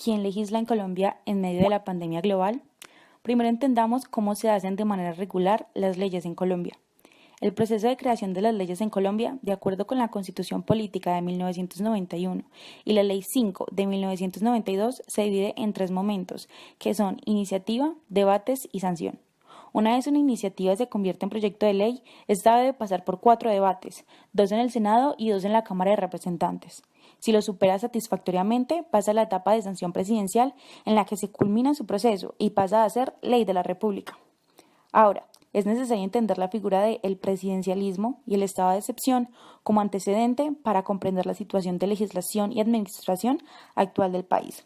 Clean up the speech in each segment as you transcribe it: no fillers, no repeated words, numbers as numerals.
¿Quién legisla en Colombia en medio de la pandemia global? Primero entendamos cómo se hacen de manera regular las leyes en Colombia. El proceso de creación de las leyes en Colombia, de acuerdo con la Constitución Política de 1991 y la Ley 5 de 1992, se divide en tres momentos, que son iniciativa, debates y sanción. Una vez una iniciativa se convierte en proyecto de ley, esta debe pasar por 4 debates, 2 en el Senado y 2 en la Cámara de Representantes. Si lo supera satisfactoriamente, pasa a la etapa de sanción presidencial en la que se culmina su proceso y pasa a ser ley de la República. Ahora, es necesario entender la figura del presidencialismo y el estado de excepción como antecedente para comprender la situación de legislación y administración actual del país.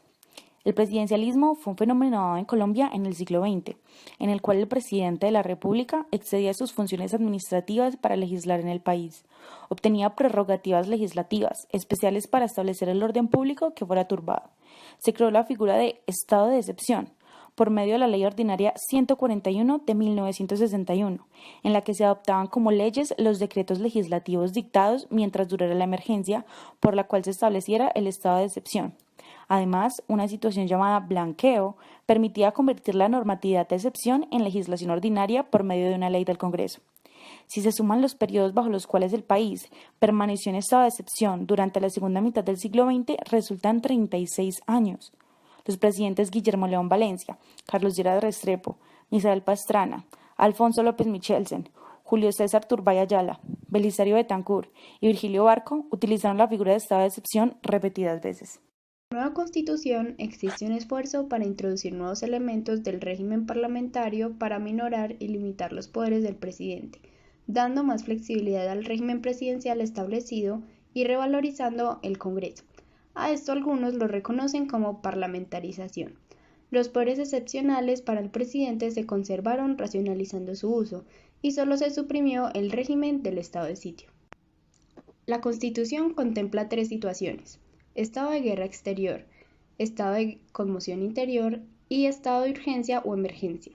El presidencialismo fue un fenómeno dado en Colombia en el siglo XX, en el cual el presidente de la República excedía sus funciones administrativas para legislar en el país. Obtenía prerrogativas legislativas, especiales para establecer el orden público que fuera turbado. Se creó la figura de estado de excepción, por medio de la Ley Ordinaria 141 de 1961, en la que se adoptaban como leyes los decretos legislativos dictados mientras durara la emergencia, por la cual se estableciera el estado de excepción. Además, una situación llamada blanqueo permitía convertir la normatividad de excepción en legislación ordinaria por medio de una ley del Congreso. Si se suman los periodos bajo los cuales el país permaneció en estado de excepción durante la segunda mitad del siglo XX, resultan 36 años. Los presidentes Guillermo León Valencia, Carlos Lleras Restrepo, Misael Pastrana, Alfonso López Michelsen, Julio César Turbay Ayala, Belisario Betancur y Virgilio Barco utilizaron la figura de estado de excepción repetidas veces. En la nueva Constitución existe un esfuerzo para introducir nuevos elementos del régimen parlamentario para minorar y limitar los poderes del presidente, dando más flexibilidad al régimen presidencial establecido y revalorizando el Congreso. A esto algunos lo reconocen como parlamentarización. Los poderes excepcionales para el presidente se conservaron racionalizando su uso y solo se suprimió el régimen del estado de sitio. La Constitución contempla 3 situaciones: estado de guerra exterior, estado de conmoción interior y estado de urgencia o emergencia.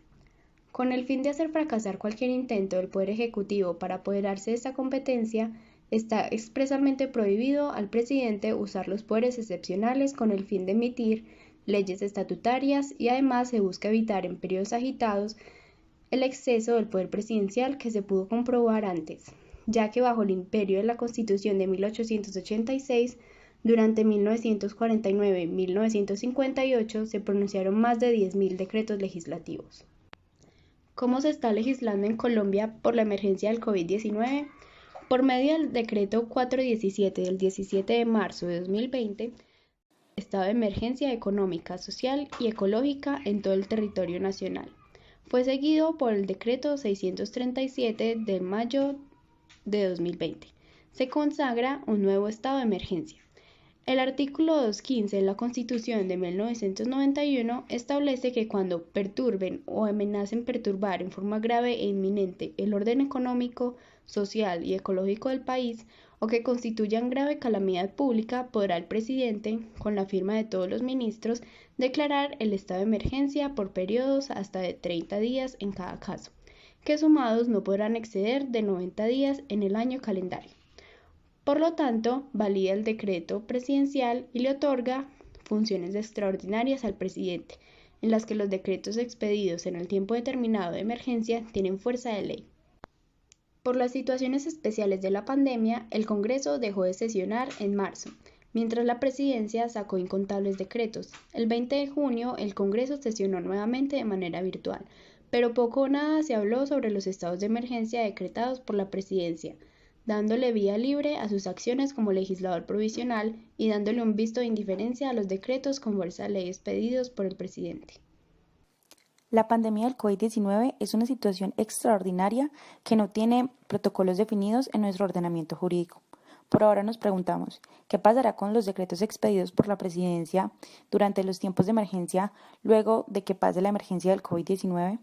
Con el fin de hacer fracasar cualquier intento del Poder Ejecutivo para apoderarse de esta competencia, está expresamente prohibido al presidente usar los poderes excepcionales con el fin de emitir leyes estatutarias y además se busca evitar en periodos agitados el exceso del poder presidencial que se pudo comprobar antes, ya que bajo el imperio de la Constitución de 1886, durante 1949 y 1958 se pronunciaron más de 10.000 decretos legislativos. ¿Cómo se está legislando en Colombia por la emergencia del COVID-19? Por medio del decreto 417 del 17 de marzo de 2020, estado de emergencia económica, social y ecológica en todo el territorio nacional. Fue seguido por el decreto 637 de mayo de 2020. Se consagra un nuevo estado de emergencia. El artículo 215 de la Constitución de 1991 establece que cuando perturben o amenacen perturbar en forma grave e inminente el orden económico, social y ecológico del país o que constituyan grave calamidad pública, podrá el presidente, con la firma de todos los ministros, declarar el estado de emergencia por periodos hasta de 30 días en cada caso, que sumados no podrán exceder de 90 días en el año calendario. Por lo tanto, valida el decreto presidencial y le otorga funciones extraordinarias al presidente, en las que los decretos expedidos en el tiempo determinado de emergencia tienen fuerza de ley. Por las situaciones especiales de la pandemia, el Congreso dejó de sesionar en marzo, mientras la Presidencia sacó incontables decretos. El 20 de junio, el Congreso sesionó nuevamente de manera virtual, pero poco o nada se habló sobre los estados de emergencia decretados por la Presidencia, dándole vía libre a sus acciones como legislador provisional y dándole un visto de indiferencia a los decretos con fuerza de ley expedidos por el presidente. La pandemia del COVID-19 es una situación extraordinaria que no tiene protocolos definidos en nuestro ordenamiento jurídico. Por ahora nos preguntamos, ¿qué pasará con los decretos expedidos por la Presidencia durante los tiempos de emergencia luego de que pase la emergencia del COVID-19?